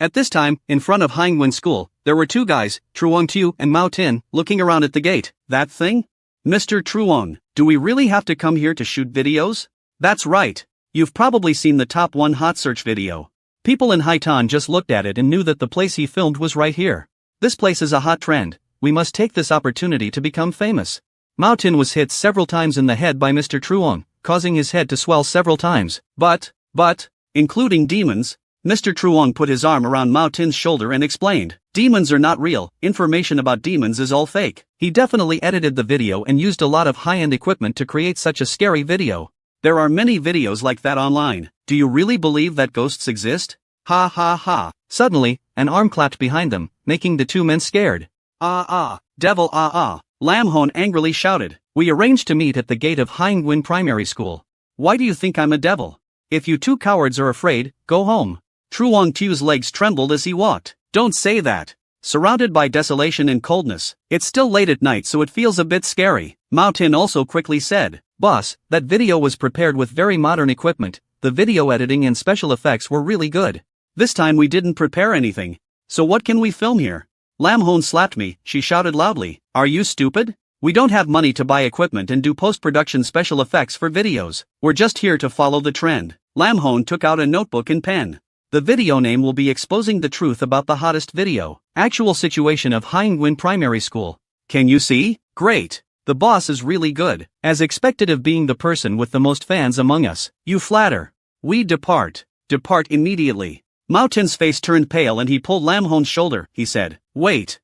At this time, in front of Hangwin School, there were two guys, Truong Tu and Mao Tin, looking around at the gate. That thing? Mr. Truong, do we really have to come here to shoot videos? That's right. You've probably seen the top 1 hot search video. People in Haitan just looked at it and knew that the place he filmed was right here. This place is a hot trend. We must take this opportunity to become famous. Mao Tin was hit several times in the head by Mr. Truong, causing his head to swell several times. But, including demons. Mr. Truong put his arm around Mao Tin's shoulder and explained, demons are not real, information about demons is all fake. He definitely edited the video and used a lot of high-end equipment to create such a scary video. There are many videos like that online. Do you really believe that ghosts exist? Ha ha ha. Suddenly, an arm clapped behind them, making the two men scared. Devil Lam Hon angrily shouted. We arranged to meet at the gate of Hangwin Primary School. Why do you think I'm a devil? If you two cowards are afraid, go home. Truong Tu's legs trembled as he walked. Don't say that. Surrounded by desolation and coldness, it's still late at night so it feels a bit scary. Mao Tin also quickly said, Boss, that video was prepared with very modern equipment. The video editing and special effects were really good. This time we didn't prepare anything. So what can we film here? Lam Hon slapped me, she shouted loudly. Are you stupid? We don't have money to buy equipment and do post-production special effects for videos. We're just here to follow the trend. Lam Hon took out a notebook and pen. The video name will be Exposing the Truth About the Hottest Video. Actual situation of Hangwin Primary School. Can you see? Great. The boss is really good. As expected of being the person with the most fans among us. You flatter. We depart. Depart immediately. Mao Tin's face turned pale and he pulled Lam Hon's shoulder. He said, Wait.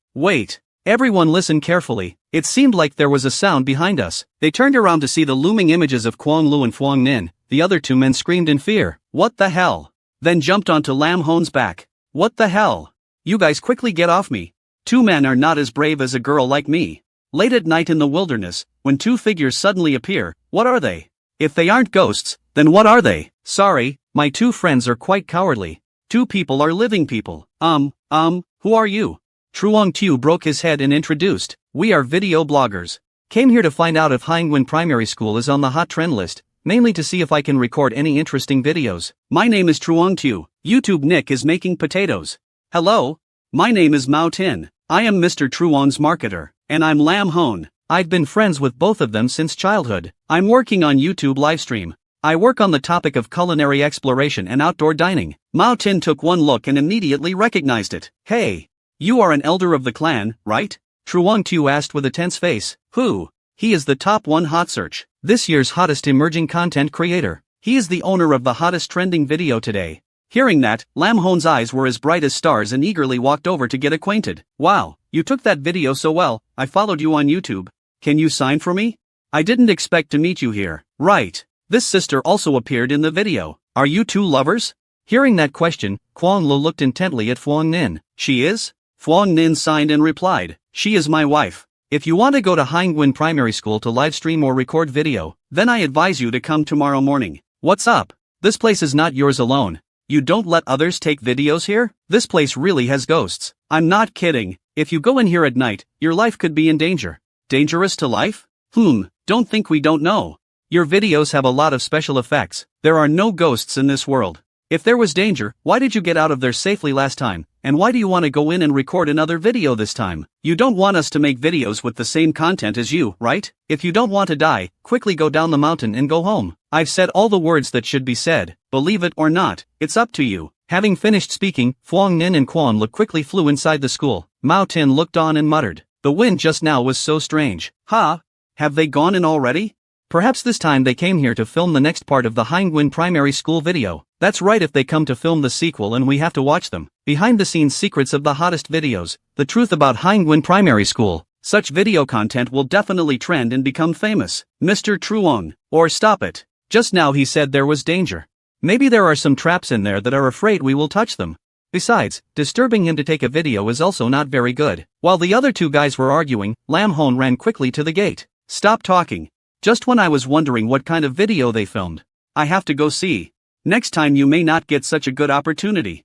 Everyone listen carefully. It seemed like there was a sound behind us. They turned around to see the looming images of Kwong Lu and Phuong Nin. The other two men screamed in fear. What the hell? Then jumped onto Lam Hon's back. What the hell? You guys quickly get off me. Two men are not as brave as a girl like me. Late at night in the wilderness, when two figures suddenly appear, what are they? If they aren't ghosts, then what are they? Sorry, my two friends are quite cowardly. Two people are living people. Who are you? Truong Tu broke his head and introduced. We are video bloggers. Came here to find out if Hangwin Primary School is on the hot trend list. Mainly to see if I can record any interesting videos. My name is Truong Tu. YouTube Nick is making potatoes. Hello? My name is Mao Tin. I am Mr. Truong's marketer. And I'm Lam Hon. I've been friends with both of them since childhood. I'm working on YouTube livestream. I work on the topic of culinary exploration and outdoor dining. Mao Tin took one look and immediately recognized it. Hey, you are an elder of the clan, right? Truong Tu asked with a tense face. Who? He is the top 1 hot search. This year's hottest emerging content creator. He is the owner of the hottest trending video today. Hearing that, Lam Hon's eyes were as bright as stars and eagerly walked over to get acquainted. Wow, you took that video so well, I followed you on YouTube. Can you sign for me? I didn't expect to meet you here. Right. This sister also appeared in the video. Are you two lovers? Hearing that question, Kwong Lu looked intently at Phuong Nin. She is? Phuong Nin signed and replied. She is my wife. If you want to go to Hangwin Primary School to livestream or record video, then I advise you to come tomorrow morning. What's up? This place is not yours alone. You don't let others take videos here? This place really has ghosts. I'm not kidding. If you go in here at night, your life could be in danger. Dangerous to life? Don't think we don't know. Your videos have a lot of special effects. There are no ghosts in this world. If there was danger, why did you get out of there safely last time? And why do you want to go in and record another video this time? You don't want us to make videos with the same content as you, right? If you don't want to die, quickly go down the mountain and go home. I've said all the words that should be said. Believe it or not, it's up to you. Having finished speaking, Phuong Nin and Kwon Lu quickly flew inside the school. Mao Tin looked on and muttered. The wind just now was so strange. Have they gone in already? Perhaps this time they came here to film the next part of the Hangwin Primary School video. That's right, if they come to film the sequel and we have to watch them. Behind the scenes secrets of the hottest videos, the truth about Hangwin Primary School. Such video content will definitely trend and become famous. Mr. Truong. Or stop it. Just now he said there was danger. Maybe there are some traps in there that are afraid we will touch them. Besides, disturbing him to take a video is also not very good. While the other two guys were arguing, Lam Hon ran quickly to the gate. Stop talking. Just when I was wondering what kind of video they filmed. I have to go see. Next time you may not get such a good opportunity.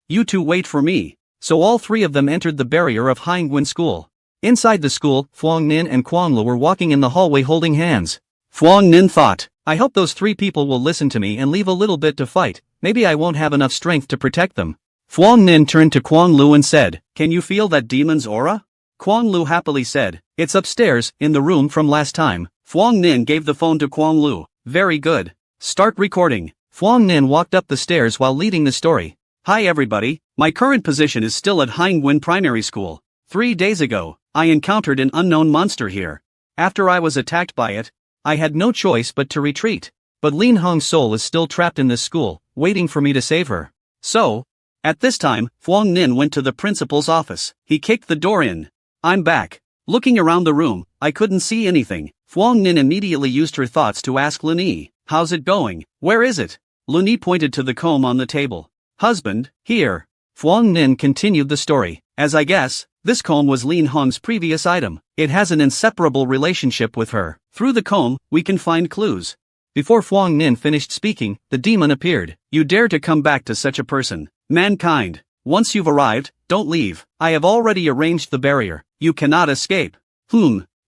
You two wait for me. So all three of them entered the barrier of Hangwin School. Inside the school, Phuong Nin and Kwong Lu were walking in the hallway holding hands. Phuong Nin thought, I hope those three people will listen to me and leave a little bit to fight. Maybe I won't have enough strength to protect them. Huang Nin turned to Kwang Lu and said, "Can you feel that demon's aura?" Kwang Lu happily said, "It's upstairs, in the room from last time." Huang Nin gave the phone to Kwang Lu. "Very good. Start recording." Huang Nin walked up the stairs while leading the story. "Hi everybody, my current position is still at Hangwin Primary School. 3 days ago, I encountered an unknown monster here. After I was attacked by it, I had no choice but to retreat. But Lin Hong's soul is still trapped in this school, waiting for me to save her. So, at this time, Huang Nin went to the principal's office. He kicked the door in. I'm back. Looking around the room, I couldn't see anything. Huang Nin immediately used her thoughts to ask Lin Yi, "How's it going? Where is it?" Lin Yi pointed to the comb on the table. "Husband, here." Huang Nin continued the story. "As I guess, this comb was Lin Hong's previous item. It has an inseparable relationship with her. Through the comb, we can find clues." Before Huang Nin finished speaking, the demon appeared. "You dare to come back to such a person? Mankind, once you've arrived, don't leave. I have already arranged the barrier. You cannot escape."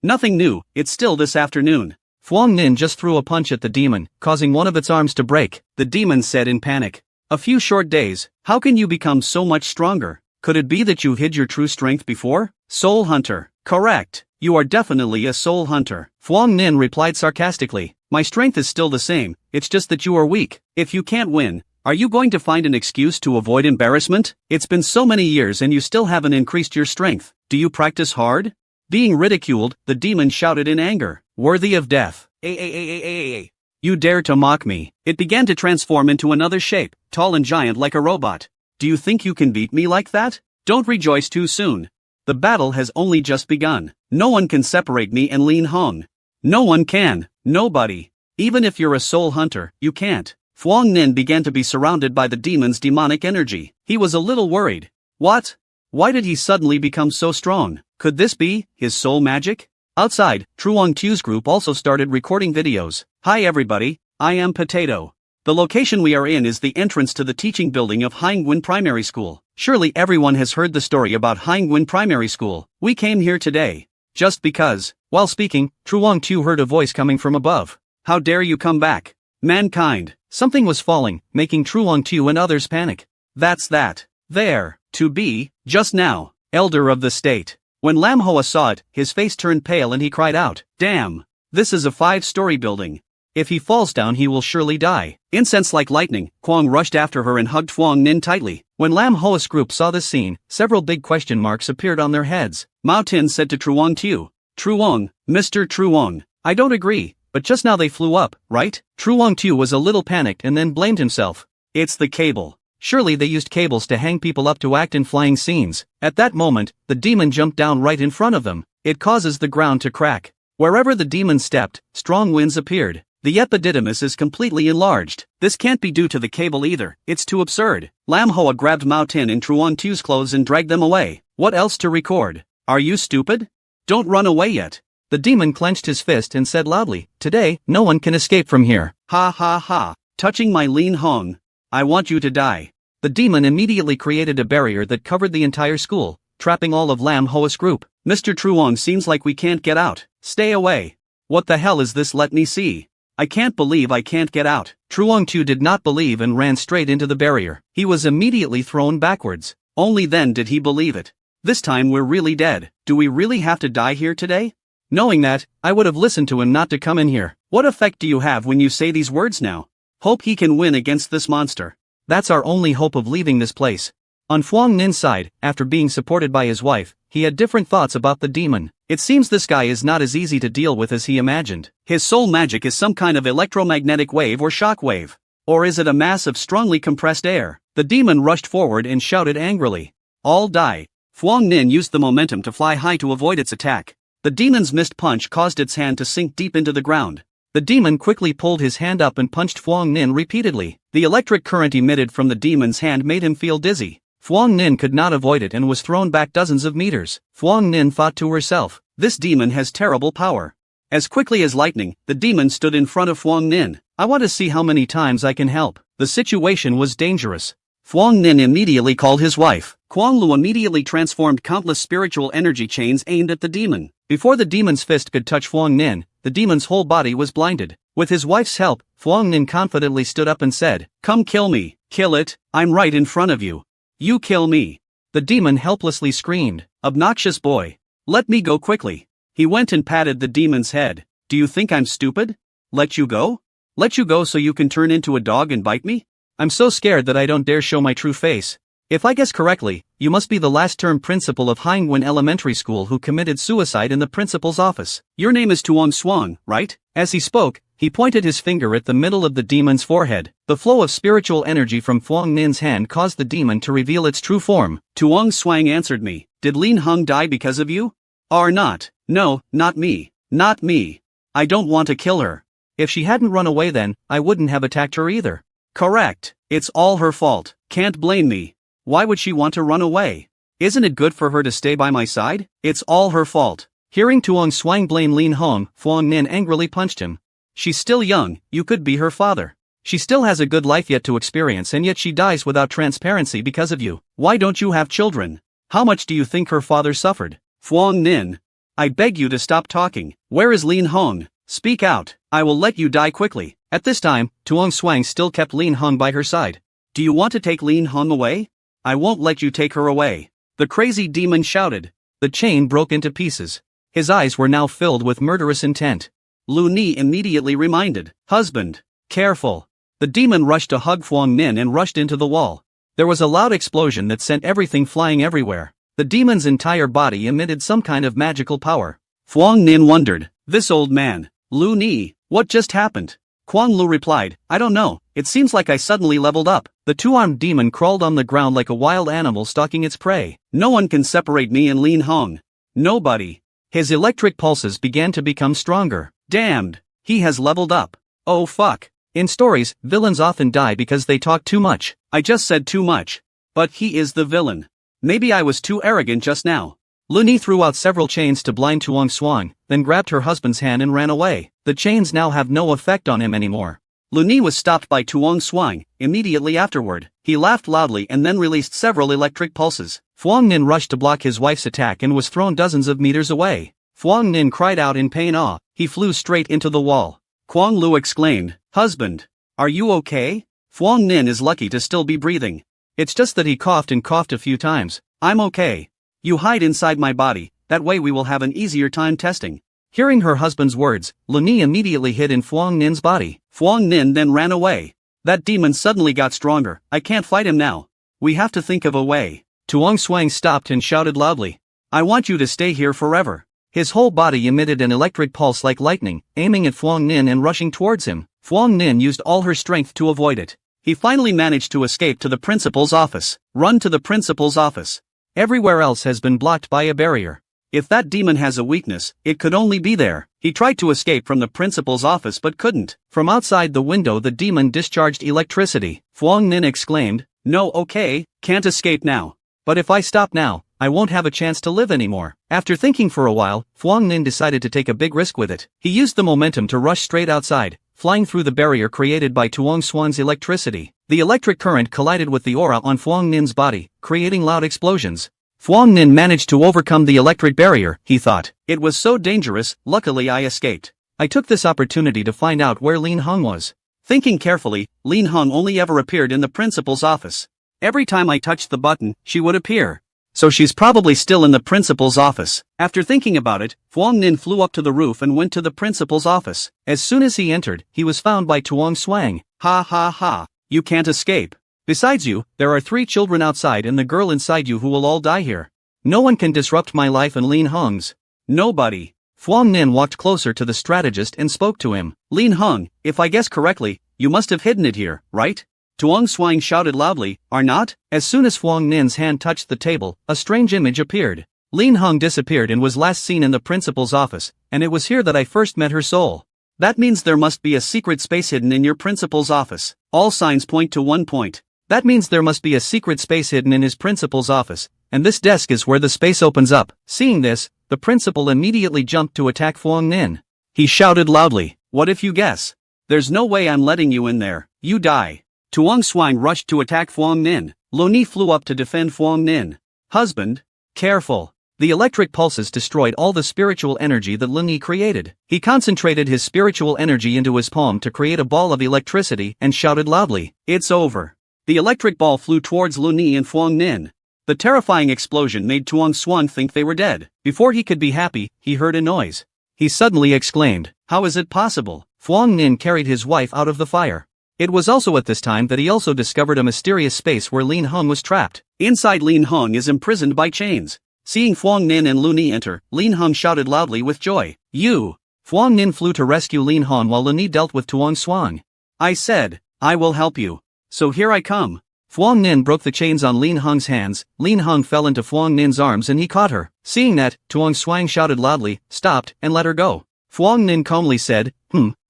Nothing new, it's still this afternoon." Huang Nin just threw a punch at the demon, causing one of its arms to break. The demon said in panic, "A few short days, how can you become so much stronger? Could it be that you hid your true strength before?" "Soul hunter, correct. You are definitely a soul hunter." Huang Nin replied sarcastically, "My strength is still the same, it's just that you are weak. If you can't win, are you going to find an excuse to avoid embarrassment? It's been so many years and you still haven't increased your strength. Do you practice hard?" Being ridiculed, the demon shouted in anger, "Worthy of death. You dare to mock me." It began to transform into another shape, tall and giant like a robot. "Do you think you can beat me like that? Don't rejoice too soon. The battle has only just begun. No one can separate me and Lin Hong. No one can, nobody. Even if you're a soul hunter, you can't." Huang Nin began to be surrounded by the demon's demonic energy. He was a little worried. What? Why did he suddenly become so strong? Could this be his soul magic? Outside, Truong Tu's group also started recording videos. "Hi everybody, I am Potato. The location we are in is the entrance to the teaching building of Hangwin Primary School. Surely everyone has heard the story about Hangwin Primary School. We came here today just because." While speaking, Truong Tu heard a voice coming from above. "How dare you come back? Mankind." Something was falling, making Truong Tu and others panic. "That's that. There, to be, just now, elder of the state." When Lam Hoa saw it, his face turned pale and he cried out, "Damn! This is a 5-story building. If he falls down he will surely die." Incensed like lightning, Kwang rushed after her and hugged Huang Nin tightly. When Lam Hoa's group saw this scene, several big question marks appeared on their heads. Mao Tin said to Truong Tu, "Truong, Mr. Truong, I don't agree, but just now they flew up, right?" Truong Tu was a little panicked and then blamed himself. "It's the cable. Surely they used cables to hang people up to act in flying scenes." At that moment, the demon jumped down right in front of them. It causes the ground to crack. Wherever the demon stepped, strong winds appeared. The epididymis is completely enlarged. This can't be due to the cable either, it's too absurd. Lam Hoa grabbed Mao Tin and Truong Tu's clothes and dragged them away. What else to record? Are you stupid? Don't run away yet. The demon clenched his fist and said loudly, "Today, no one can escape from here." "Ha ha ha, touching my Lin Hong. I want you to die." The demon immediately created a barrier that covered the entire school, trapping all of Lam Hoa's group. "Mr. Truong, seems like we can't get out. Stay away." "What the hell is this? Let me see. I can't believe I can't get out." Truong Tu did not believe and ran straight into the barrier. He was immediately thrown backwards. Only then did he believe it. "This time we're really dead. Do we really have to die here today?" Knowing that, I would have listened to him not to come in here. What effect do you have when you say these words now? Hope he can win against this monster. That's our only hope of leaving this place. On Huang Nin's side, after being supported by his wife, he had different thoughts about the demon. It seems this guy is not as easy to deal with as he imagined. His soul magic is some kind of electromagnetic wave or shock wave. Or is it a mass of strongly compressed air? The demon rushed forward and shouted angrily, "All die." Huang Nin used the momentum to fly high to avoid its attack. The demon's missed punch caused its hand to sink deep into the ground. The demon quickly pulled his hand up and punched Huang Nin repeatedly. The electric current emitted from the demon's hand made him feel dizzy. Huang Nin could not avoid it and was thrown back dozens of meters. Huang Nin thought to herself, "This demon has terrible power." As quickly as lightning, the demon stood in front of Huang Nin. "I want to see how many times I can help." The situation was dangerous. Huang Nin immediately called his wife. Kwang Lu immediately transformed countless spiritual energy chains aimed at the demon. Before the demon's fist could touch Huang Nin, the demon's whole body was blinded. With his wife's help, Huang Nin confidently stood up and said, "Come kill me, kill it, I'm right in front of you." You kill me. The demon helplessly screamed. Obnoxious boy. Let me go quickly. He went and patted the demon's head. Do you think I'm stupid? Let you go? Let you go so you can turn into a dog and bite me? I'm so scared that I don't dare show my true face. If I guess correctly, you must be the last-term principal of Hangwon Elementary School who committed suicide in the principal's office. Your name is Tuong Swang, right? As he spoke, he pointed his finger at the middle of the demon's forehead. The flow of spiritual energy from Phuong Nin's hand caused the demon to reveal its true form. Tuong Swang answered me. Did Lin Hung die because of you? Or not? No, not me. Not me. I don't want to kill her. If she hadn't run away then, I wouldn't have attacked her either. Correct. It's all her fault. Can't blame me. Why would she want to run away? Isn't it good for her to stay by my side? It's all her fault. Hearing Tuong Swang blame Lin Hong, Phuong Nin angrily punched him. She's still young, you could be her father. She still has a good life yet to experience and yet she dies without transparency because of you. Why don't you have children? How much do you think her father suffered? Phuong Nin. I beg you to stop talking. Where is Lin Hong? Speak out. I will let you die quickly. At this time, Tuong Swang still kept Lin Hong by her side. Do you want to take Lin Hong away? I won't let you take her away. The crazy demon shouted. The chain broke into pieces. His eyes were now filled with murderous intent. Lu Ni immediately reminded, Husband, careful. The demon rushed to hug Phuong Nin and rushed into the wall. There was a loud explosion that sent everything flying everywhere. The demon's entire body emitted some kind of magical power. Phuong Nin wondered, this old man, Lu Ni, what just happened? Kwang Lu replied, I don't know, it seems like I suddenly leveled up. The two-armed demon crawled on the ground like a wild animal stalking its prey. No one can separate me and Lin Hong. Nobody. His electric pulses began to become stronger. Damned. He has leveled up. Oh fuck. In stories, villains often die because they talk too much. I just said too much. But he is the villain. Maybe I was too arrogant just now. Lu Ni threw out several chains to blind Tuong Swang, then grabbed her husband's hand and ran away. The chains now have no effect on him anymore. Lu Ni was stopped by Tuong Swang. Immediately afterward, he laughed loudly and then released several electric pulses. Phuong Nin rushed to block his wife's attack and was thrown dozens of meters away. Phuong Nin cried out in pain. He flew straight into the wall. Kwang Lu exclaimed, Husband, are you okay? Phuong Nin is lucky to still be breathing. It's just that he coughed and coughed a few times. I'm okay. You hide inside my body, that way we will have an easier time testing. Hearing her husband's words, Lu Ni immediately hid in Phuong Nin's body. Phuong Nin then ran away. That demon suddenly got stronger. I can't fight him now. We have to think of a way. Tuong Swang stopped and shouted loudly. I want you to stay here forever. His whole body emitted an electric pulse like lightning, aiming at Phuong Nin and rushing towards him. Phuong Nin used all her strength to avoid it. He finally managed to escape to the principal's office. Run to the principal's office. Everywhere else has been blocked by a barrier. If that demon has a weakness, it could only be there. He tried to escape from the principal's office but couldn't. From outside the window the demon discharged electricity. Phuong Nin exclaimed, No, okay, can't escape now. But if I stop now, I won't have a chance to live anymore. After thinking for a while, Phuong Nin decided to take a big risk with it. He used the momentum to rush straight outside, flying through the barrier created by Tuong Swang's electricity. The electric current collided with the aura on Phuong Nin's body, creating loud explosions. Phuong Nin managed to overcome the electric barrier, he thought. It was so dangerous, luckily I escaped. I took this opportunity to find out where Lin Hong was. Thinking carefully, Lin Hong only ever appeared in the principal's office. Every time I touched the button, she would appear. So she's probably still in the principal's office. After thinking about it, Phuong Nin flew up to the roof and went to the principal's office. As soon as he entered, he was found by Tuong Swang. Ha ha ha, you can't escape. Besides you, there are 3 children outside and the girl inside you who will all die here. No one can disrupt my life and Lin Hong's. Nobody. Phuong Nin walked closer to the strategist and spoke to him. Lin Hong, if I guess correctly, you must have hidden it here, right? Tuong Swang shouted loudly, Are not? As soon as Phuong Nin's hand touched the table, a strange image appeared. Lin Hong disappeared and was last seen in the principal's office, and it was here that I first met her soul. That means there must be a secret space hidden in your principal's office. All signs point to one point. That means there must be a secret space hidden in his principal's office, and this desk is where the space opens up. Seeing this, the principal immediately jumped to attack Phuong Nin. He shouted loudly, What if you guess? There's no way I'm letting you in there. You die. Tuong Swang rushed to attack Phuong Nin. Lu Ni flew up to defend Phuong Nin. Husband, careful. The electric pulses destroyed all the spiritual energy that Lu Ni created. He concentrated his spiritual energy into his palm to create a ball of electricity and shouted loudly, It's over. The electric ball flew towards Lu Ni and Huang Nin. The terrifying explosion made Tuong Swan think they were dead. Before he could be happy, he heard a noise. He suddenly exclaimed, "How is it possible?" Huang Nin carried his wife out of the fire. It was also at this time that he also discovered a mysterious space where Lin Hung was trapped. Inside, Lin Hung is imprisoned by chains. Seeing Huang Nin and Lu Ni enter, Lin Hung shouted loudly with joy, "You!" Huang Nin flew to rescue Lin Hung while Lu Ni dealt with Tuong Swan. "I said, I will help you. So here I come." Huang Nin broke the chains on Lin Hung's hands. Lin Hung fell into Huang Nin's arms and he caught her. Seeing that, Tuong Swan shouted loudly, stopped, and let her go. Huang Nin calmly said,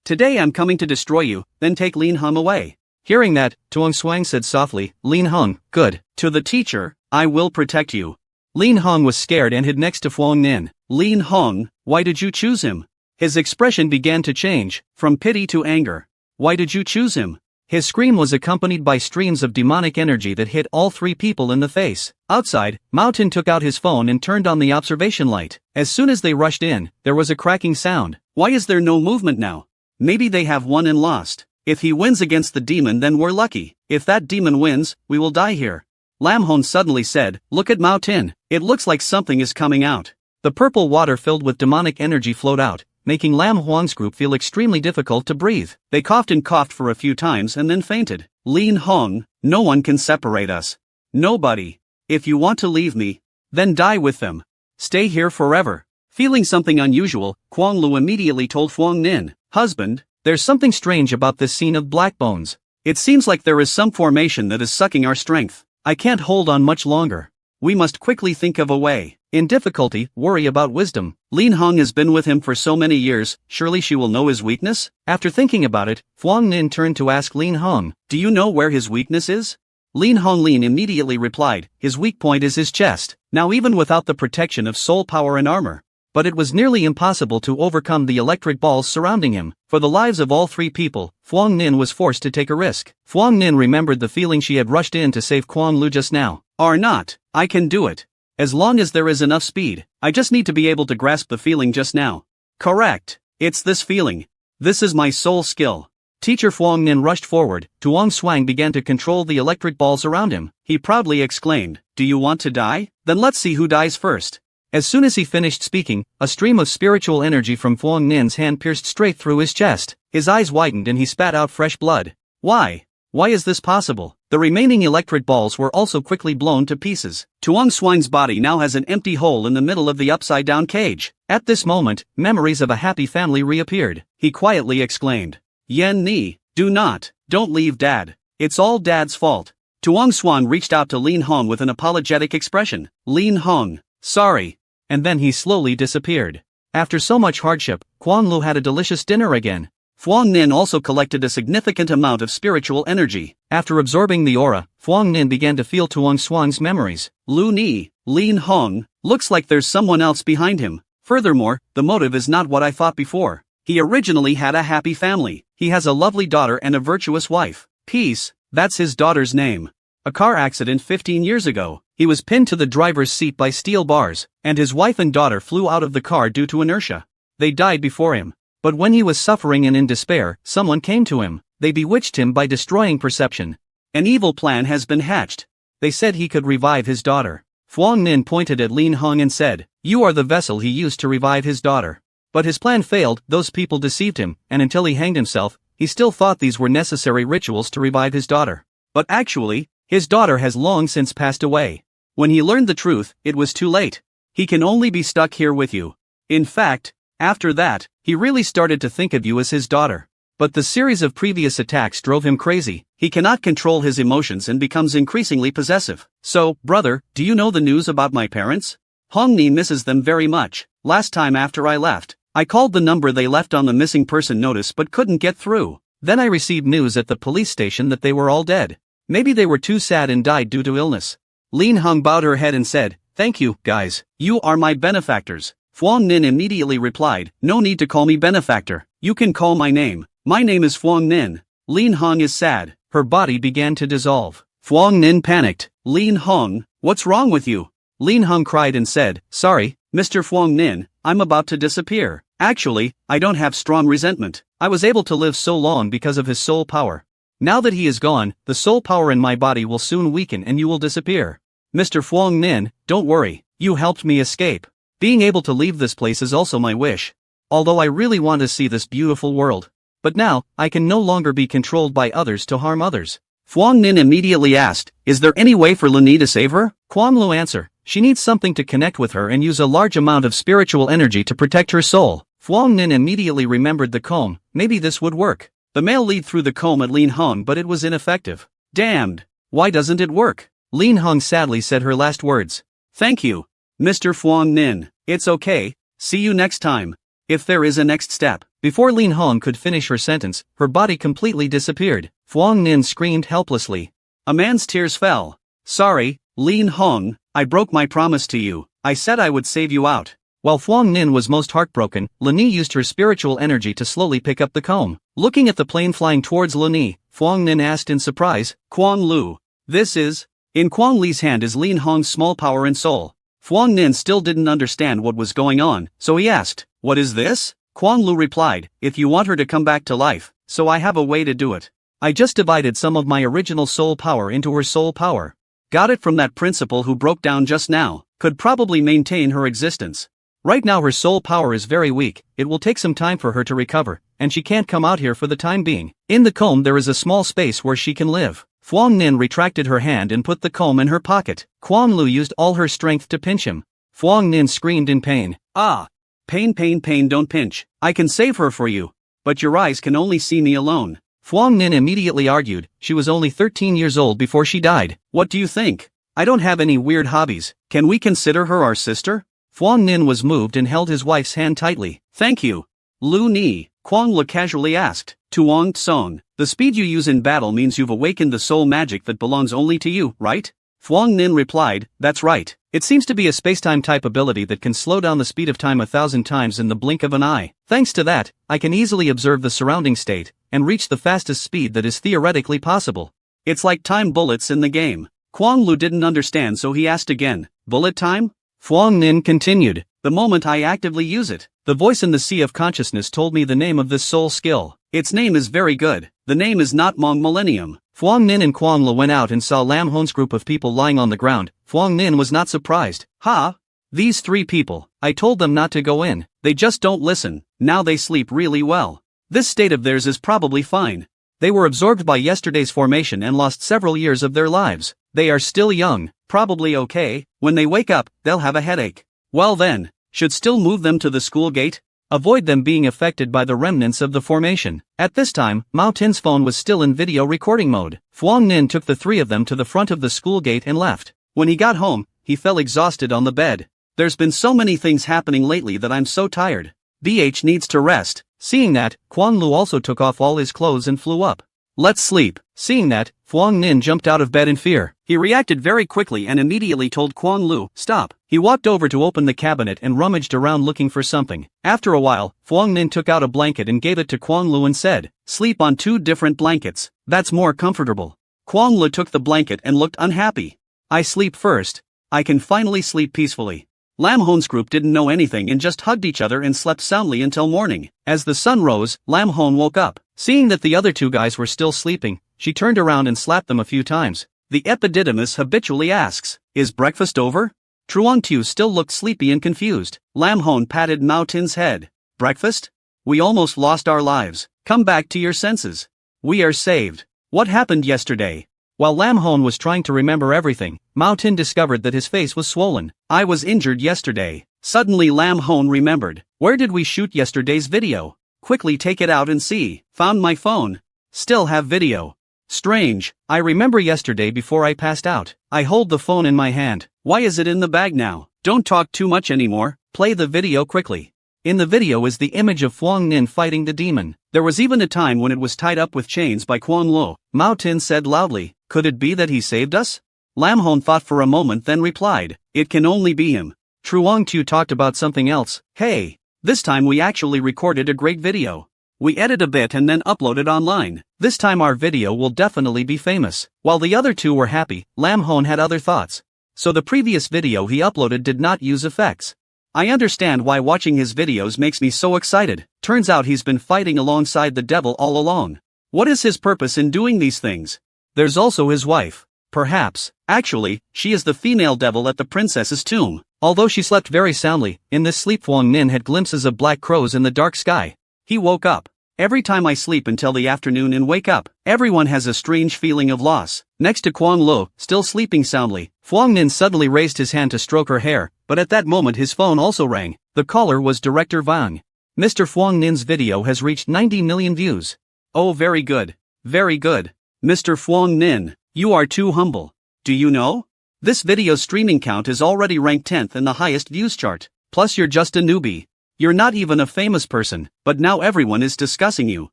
"Today I'm coming to destroy you, then take Lin Hung away." Hearing that, Tuong Swan said softly, "Lin Hung, good. To the teacher, I will protect you." Lin Hung was scared and hid next to Huang Nin. "Lin Hung, why did you choose him?" His expression began to change, from pity to anger. "Why did you choose him?" His scream was accompanied by streams of demonic energy that hit all three people in the face. Outside, Mao Tin took out his phone and turned on the observation light. As soon as they rushed in, there was a cracking sound. "Why is there no movement now? Maybe they have won and lost. If he wins against the demon, then we're lucky. If that demon wins, we will die here." Lam Hon suddenly said, "Look at Mao Tin. It looks like something is coming out." The purple water filled with demonic energy flowed out, making Lam Huang's group feel extremely difficult to breathe. They coughed and coughed for a few times and then fainted. "Lin Hung, no one can separate us. Nobody. If you want to leave me, then die with them. Stay here forever." Feeling something unusual, Kwang Lu immediately told Huang Nin, "Husband, there's something strange about this scene of black bones. It seems like there is some formation that is sucking our strength. I can't hold on much longer. We must quickly think of a way." In difficulty, worry about wisdom. Lin Hung has been with him for so many years, surely she will know his weakness? After thinking about it, Huang Nin turned to ask Lin Hung, "Do you know where his weakness is?" Lin Hung Lin immediately replied, "His weak point is his chest." Now even without the protection of soul power and armor. But it was nearly impossible to overcome the electric balls surrounding him. For the lives of all three people, Huang Nin was forced to take a risk. Huang Nin remembered the feeling she had rushed in to save Kwang Lu just now. "Or not, I can do it. As long as there is enough speed, I just need to be able to grasp the feeling just now." "Correct. It's this feeling. This is my soul skill." Teacher Huang Nin rushed forward. Tuong Swang began to control the electric balls around him. He proudly exclaimed, "Do you want to die? Then let's see who dies first." As soon as he finished speaking, a stream of spiritual energy from Huang Nin's hand pierced straight through his chest. His eyes widened and he spat out fresh blood. Why? Why is this possible? The remaining electric balls were also quickly blown to pieces. Tuong Swang's body now has an empty hole in the middle of the upside-down cage. At this moment, memories of a happy family reappeared. He quietly exclaimed, "Yen Ni, don't leave Dad. It's all Dad's fault." Tuong Swang reached out to Lin Hong with an apologetic expression. "Lin Hong, sorry." And then he slowly disappeared. After so much hardship, Kwang Lu had a delicious dinner again. Huang Nin also collected a significant amount of spiritual energy. After absorbing the aura, Huang Nin began to feel Tuong Swang's memories. Lu Ni, Lin Hong, looks like there's someone else behind him. Furthermore, the motive is not what I thought before. He originally had a happy family. He has a lovely daughter and a virtuous wife. Peace, that's his daughter's name. A car accident 15 years ago. He was pinned to the driver's seat by steel bars, and his wife and daughter flew out of the car due to inertia. They died before him. But when he was suffering and in despair, someone came to him. They bewitched him by destroying perception. An evil plan has been hatched. They said he could revive his daughter. Huang Nin pointed at Lin Hong and said, "You are the vessel he used to revive his daughter." But his plan failed. Those people deceived him, and until he hanged himself, he still thought these were necessary rituals to revive his daughter. But actually, his daughter has long since passed away. When he learned the truth, it was too late. He can only be stuck here with you. In fact, after that, he really started to think of you as his daughter. But the series of previous attacks drove him crazy. He cannot control his emotions and becomes increasingly possessive. "So, brother, do you know the news about my parents? Hong Ni misses them very much. Last time after I left, I called the number they left on the missing person notice but couldn't get through. Then I received news at the police station that they were all dead. Maybe they were too sad and died due to illness." Lin Hong bowed her head and said, "Thank you, guys. You are my benefactors." Huang Nin immediately replied, "No need to call me benefactor. You can call my name. My name is Huang Nin." Lin Hong is sad. Her body began to dissolve. Huang Nin panicked. "Lin Hong, what's wrong with you?" Lin Hong cried and said, "Sorry, Mr. Huang Nin, I'm about to disappear. Actually, I don't have strong resentment. I was able to live so long because of his soul power. Now that he is gone, the soul power in my body will soon weaken and you will disappear. Mr. Fuang Nin, don't worry, you helped me escape. Being able to leave this place is also my wish. Although I really want to see this beautiful world. But now, I can no longer be controlled by others to harm others. Fuang Nin immediately asked, is there any way for Lini to save her? Quan Lu answered, she needs something to connect with her and use a large amount of spiritual energy to protect her soul. Fuang Nin immediately remembered the comb, maybe this would work. The male lead threw the comb at Lin Hong but it was ineffective. Damned! Why doesn't it work? Lin Hong sadly said her last words. Thank you, Mr. Fuang Nin. It's okay, see you next time. If there is a next step. Before Lin Hong could finish her sentence, her body completely disappeared. Fuang Nin screamed helplessly. A man's tears fell. Sorry, Lin Hong, I broke my promise to you. I said I would save you out. While Fuang Nin was most heartbroken, Lini used her spiritual energy to slowly pick up the comb. Looking at the plane flying towards Lini, Fuang Nin asked in surprise, Quan Lu, this is? In Quan Li's hand is Lin Hong's small power and soul. Fuang Nin still didn't understand what was going on, so he asked, what is this? Quan Lu replied, if you want her to come back to life, so I have a way to do it. I just divided some of my original soul power into her soul power. Got it from that principal who broke down just now, could probably maintain her existence. Right now her soul power is very weak, it will take some time for her to recover, and she can't come out here for the time being. In the comb there is a small space where she can live. Fuang Nin retracted her hand and put the comb in her pocket. Quan Lu used all her strength to pinch him. Fuang Nin screamed in pain. Ah! Pain, pain, pain, don't pinch. I can save her for you. But your eyes can only see me alone. Fuang Nin immediately argued, she was only 13 years old before she died. What do you think? I don't have any weird hobbies, can we consider her our sister? Fuang Nin was moved and held his wife's hand tightly. Thank you. Lu Ni, Quang Lu casually asked. Tuong Song, the speed you use in battle means you've awakened the soul magic that belongs only to you, right? Fuang Nin replied, that's right. It seems to be a spacetime type ability that can slow down the speed of time 1,000 times in the blink of an eye. Thanks to that, I can easily observe the surrounding state, and reach the fastest speed that is theoretically possible. It's like time bullets in the game. Quang Lu didn't understand so he asked again, bullet time? Fuang Nin continued, the moment I actively use it, the voice in the sea of consciousness told me the name of this soul skill. Its name is very good. The name is not Mong Millennium. Fuang Nin and Quang Lu went out and saw Lam Hon's group of people lying on the ground. Fuang Nin was not surprised. Ha! These three people, I told them not to go in. They just don't listen. Now they sleep really well. This state of theirs is probably fine. They were absorbed by yesterday's formation and lost several years of their lives. They are still young, probably okay. When they wake up, they'll have a headache. Well then, should still move them to the school gate? Avoid them being affected by the remnants of the formation. At this time, Mao Tin's phone was still in video recording mode. Fuang Nin took the three of them to the front of the school gate and left. When he got home, he fell exhausted on the bed. There's been so many things happening lately that I'm so tired. BH needs to rest. Seeing that, Quan Lu also took off all his clothes and flew up. Let's sleep. Seeing that, Fuang Nin jumped out of bed in fear. He reacted very quickly and immediately told Quan Lu, stop. He walked over to open the cabinet and rummaged around looking for something. After a while, Fuang Nin took out a blanket and gave it to Quan Lu and said, sleep on 2 different blankets. That's more comfortable. Quan Lu took the blanket and looked unhappy. I sleep first. I can finally sleep peacefully. Lam Hon's group didn't know anything and just hugged each other and slept soundly until morning. As the sun rose, Lam Hon woke up. Seeing that the other 2 guys were still sleeping, she turned around and slapped them a few times. The epididymis habitually asks, is breakfast over? Truong Tu still looked sleepy and confused. Lam Hon patted Mao Tin's head. Breakfast? We almost lost our lives. Come back to your senses. We are saved. What happened yesterday? While Lam Hon was trying to remember everything, Mao Tin discovered that his face was swollen. I was injured yesterday. Suddenly Lam Hon remembered. Where did we shoot yesterday's video? Quickly take it out and see. Found my phone. Still have video. Strange. I remember yesterday before I passed out. I hold the phone in my hand. Why is it in the bag now? Don't talk too much anymore. Play the video quickly. In the video is the image of Fuang Nin fighting the demon. There was even a time when it was tied up with chains by Quan Lu. Mao Tin said loudly, could it be that he saved us? Lam Hon thought for a moment then replied, it can only be him. Truong Tu talked about something else. Hey, this time we actually recorded a great video. We edit a bit and then upload it online. This time our video will definitely be famous. While the other 2 were happy, Lam Hon had other thoughts. So the previous video he uploaded did not use effects. I understand why watching his videos makes me so excited. Turns out he's been fighting alongside the devil all along. What is his purpose in doing these things? There's also his wife. Perhaps, actually, she is the female devil at the princess's tomb. Although she slept very soundly, in this sleep Huang Nin had glimpses of black crows in the dark sky. He woke up. Every time I sleep until the afternoon and wake up, everyone has a strange feeling of loss. Next to Kwang Lo, still sleeping soundly, Huang Nin suddenly raised his hand to stroke her hair, but at that moment his phone also rang. The caller was Director Wang. Mr. Huang Nin's video has reached 90 million views. Oh, very good. Very good. Mr. Huang Nin, you are too humble. Do you know? This video's streaming count is already ranked 10th in the highest views chart. Plus you're just a newbie. You're not even a famous person, but now everyone is discussing you.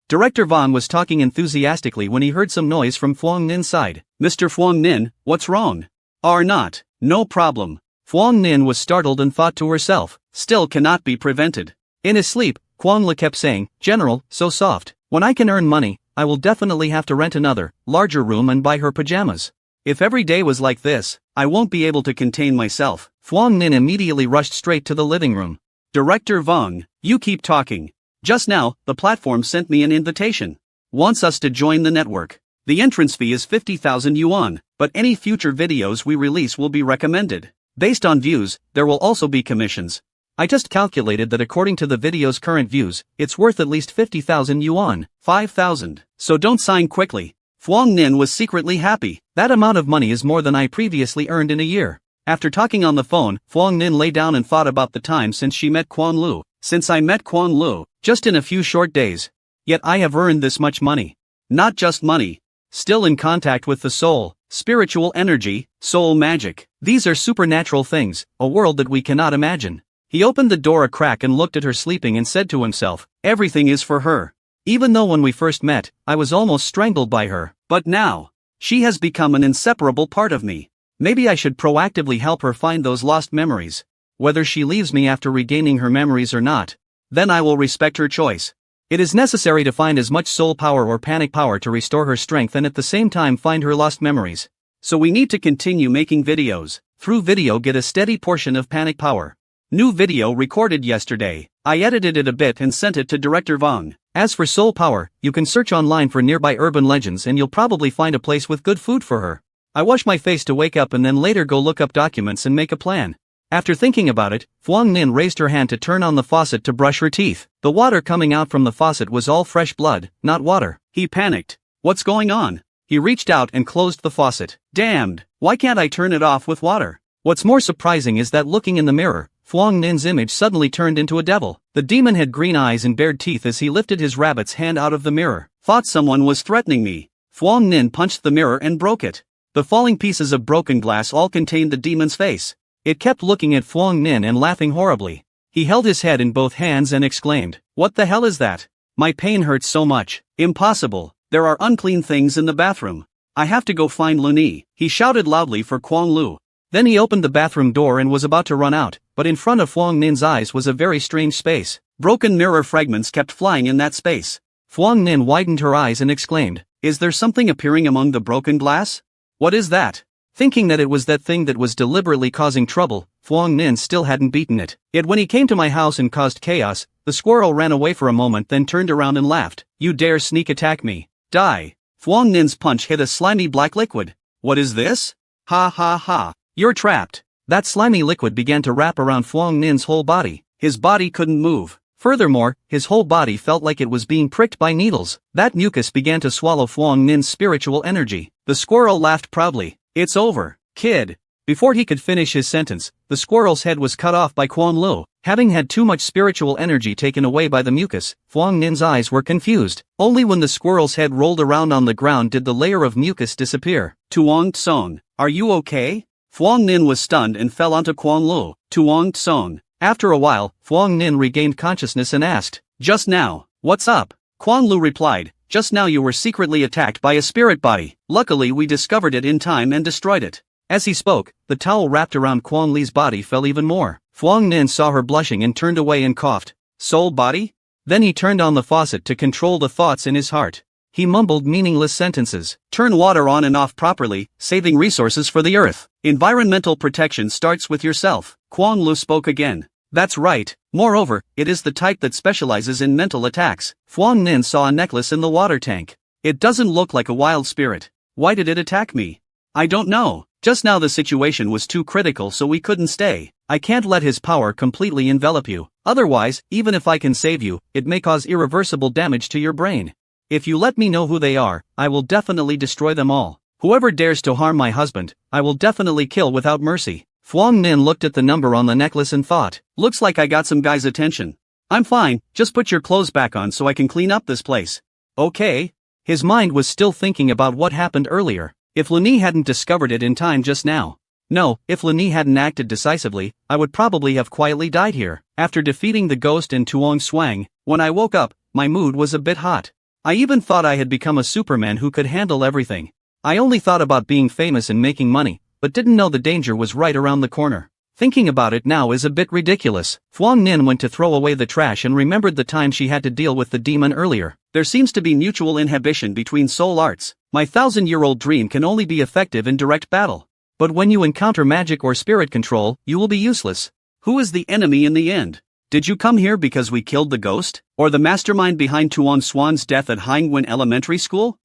Director Vaughn was talking enthusiastically when he heard some noise from Huang Nin's side. Mr. Huang Nin, what's wrong? Are not. No problem. Huang Nin was startled and thought to herself, still cannot be prevented. In his sleep, Huang Le kept saying, General, so soft. When I can earn money, I will definitely have to rent another, larger room and buy her pajamas. If every day was like this, I won't be able to contain myself. Huang Nin immediately rushed straight to the living room. Director Vong, you keep talking. Just now, the platform sent me an invitation. Wants us to join the network. The entrance fee is 50,000 yuan, but any future videos we release will be recommended. Based on views, there will also be commissions. I just calculated that according to the video's current views, it's worth at least 50,000 yuan, 5,000. So don't sign quickly. Huang Nin was secretly happy. That amount of money is more than I previously earned in a year. After talking on the phone, Huang Nin lay down and thought about the time since she met Quan Lu. Since I met Quan Lu, just in a few short days. Yet I have earned this much money. Not just money. Still in contact with the soul, spiritual energy, soul magic. These are supernatural things, a world that we cannot imagine. He opened the door a crack and looked at her sleeping and said to himself, everything is for her. Even though when we first met, I was almost strangled by her. But now, she has become an inseparable part of me. Maybe I should proactively help her find those lost memories. Whether she leaves me after regaining her memories or not, then I will respect her choice. It is necessary to find as much soul power or panic power to restore her strength and at the same time find her lost memories. So we need to continue making videos. Through video get a steady portion of panic power. New video recorded yesterday. I edited it a bit and sent it to Director Vong. As for soul power, you can search online for nearby urban legends and you'll probably find a place with good food for her. I wash my face to wake up and then later go look up documents and make a plan. After thinking about it, Huang Nin raised her hand to turn on the faucet to brush her teeth. The water coming out from the faucet was all fresh blood, not water. He panicked. What's going on? He reached out and closed the faucet. Damned, why can't I turn it off with water? What's more surprising is that looking in the mirror, Huang Nin's image suddenly turned into a devil. The demon had green eyes and bared teeth as he lifted his rabbit's hand out of the mirror. Thought someone was threatening me. Huang Nin punched the mirror and broke it. The falling pieces of broken glass all contained the demon's face. It kept looking at Huang Nin and laughing horribly. He held his head in both hands and exclaimed, what the hell is that? My pain hurts so much. Impossible. There are unclean things in the bathroom. I have to go find Luni. He shouted loudly for Kwang Lu. Then he opened the bathroom door and was about to run out, but in front of Huang Nin's eyes was a very strange space. Broken mirror fragments kept flying in that space. Huang Nin widened her eyes and exclaimed, is there something appearing among the broken glass? What is that? Thinking that it was that thing that was deliberately causing trouble, Huang Nin still hadn't beaten it. Yet when he came to my house and caused chaos, the squirrel ran away for a moment then turned around and laughed. You dare sneak attack me? Die. Huang Nin's punch hit a slimy black liquid. What is this? Ha ha ha. You're trapped. That slimy liquid began to wrap around Huang Nin's whole body. His body couldn't move. Furthermore, his whole body felt like it was being pricked by needles. That mucus began to swallow Huang Nin's spiritual energy. The squirrel laughed proudly. It's over, kid. Before he could finish his sentence, the squirrel's head was cut off by Quan Lu. Having had too much spiritual energy taken away by the mucus, Huang Nin's eyes were confused. Only when the squirrel's head rolled around on the ground did the layer of mucus disappear. Tuong Tsong, are you okay? Huang Nin was stunned and fell onto Quan Lu. Tuong Tsong. After a while, Huang Nin regained consciousness and asked, just now, what's up? Quan Lu replied, just now you were secretly attacked by a spirit body. Luckily we discovered it in time and destroyed it. As he spoke, the towel wrapped around Quan Li's body fell even more. Huang Nin saw her blushing and turned away and coughed. Soul body? Then he turned on the faucet to control the thoughts in his heart. He mumbled meaningless sentences. Turn water on and off properly, saving resources for the earth. Environmental protection starts with yourself. Quan Lu spoke again. That's right. Moreover, it is the type that specializes in mental attacks. Huang Nin saw a necklace in the water tank. It doesn't look like a wild spirit. Why did it attack me? I don't know. Just now the situation was too critical, so we couldn't stay. I can't let his power completely envelop you. Otherwise, even if I can save you, it may cause irreversible damage to your brain. If you let me know who they are, I will definitely destroy them all. Whoever dares to harm my husband, I will definitely kill without mercy. Huang Nin looked at the number on the necklace and thought, looks like I got some guy's attention. I'm fine, just put your clothes back on so I can clean up this place. Okay? His mind was still thinking about what happened earlier. If Leni hadn't discovered it in time just now. No, if Leni hadn't acted decisively, I would probably have quietly died here. After defeating the ghost in Tuong Swang, when I woke up, my mood was a bit hot. I even thought I had become a Superman who could handle everything. I only thought about being famous and making money, but didn't know the danger was right around the corner. Thinking about it now is a bit ridiculous. Huang Nin went to throw away the trash and remembered the time she had to deal with the demon earlier. There seems to be mutual inhibition between soul arts. My 1,000-year-old dream can only be effective in direct battle. But when you encounter magic or spirit control, you will be useless. Who is the enemy in the end? Did you come here because we killed the ghost? Or the mastermind behind Tuan Swan's death at Hangwen Elementary School?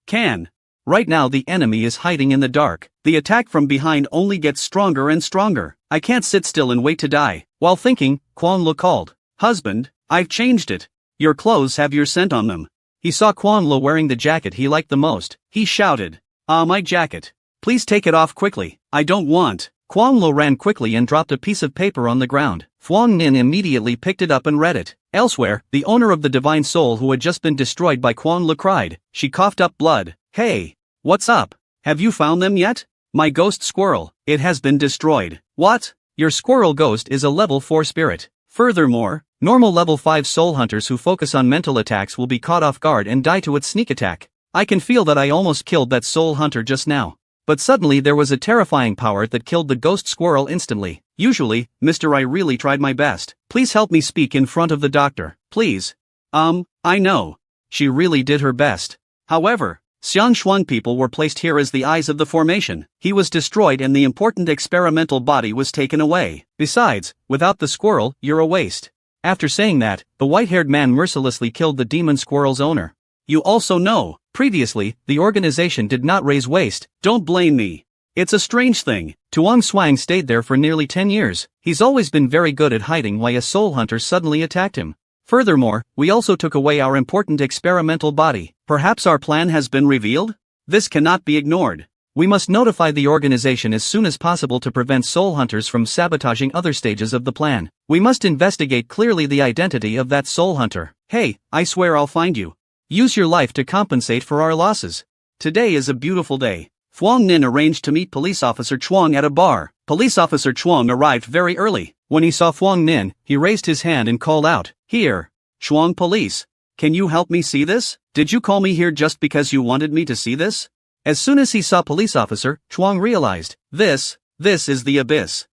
Right now the enemy is hiding in the dark. The attack from behind only gets stronger and stronger. I can't sit still and wait to die. While thinking, Quan Lo called. Husband, I've changed it. Your clothes have your scent on them. He saw Quan Lo wearing the jacket he liked the most. He shouted, "Ah, my jacket. Please take it off quickly. I don't want." Quan Lo ran quickly and dropped a piece of paper on the ground. Huang Nin immediately picked it up and read it. Elsewhere, the owner of the divine soul who had just been destroyed by Quan Lo cried. She coughed up blood. Hey, what's up? Have you found them yet? My ghost squirrel, it has been destroyed. What? Your squirrel ghost is a level 4 spirit. Furthermore, normal level 5 soul hunters who focus on mental attacks will be caught off guard and die to its sneak attack. I can feel that I almost killed that soul hunter just now. But suddenly there was a terrifying power that killed the ghost squirrel instantly. Usually, Mr. I really tried my best. Please help me speak in front of the doctor, please. I know. She really did her best. However, Xian Shuang people were placed here as the eyes of the formation. He was destroyed and the important experimental body was taken away. Besides, without the squirrel, you're a waste. After saying that, the white-haired man mercilessly killed the demon squirrel's owner. You also know, previously, the organization did not raise waste. Don't blame me. It's a strange thing. Tuong Swang stayed there for nearly 10 years. He's always been very good at hiding why a soul hunter suddenly attacked him. Furthermore, we also took away our important experimental body. Perhaps our plan has been revealed? This cannot be ignored. We must notify the organization as soon as possible to prevent soul hunters from sabotaging other stages of the plan. We must investigate clearly the identity of that soul hunter. Hey, I swear I'll find you. Use your life to compensate for our losses. Today is a beautiful day. Huang Nin arranged to meet Police Officer Chuang at a bar. Police Officer Chuang arrived very early. When he saw Huang Nin, he raised his hand and called out, "Here, Chuang Police. Can you help me see this? Did you call me here just because you wanted me to see this?" As soon as he saw Police Officer, Chuang realized, this is the abyss.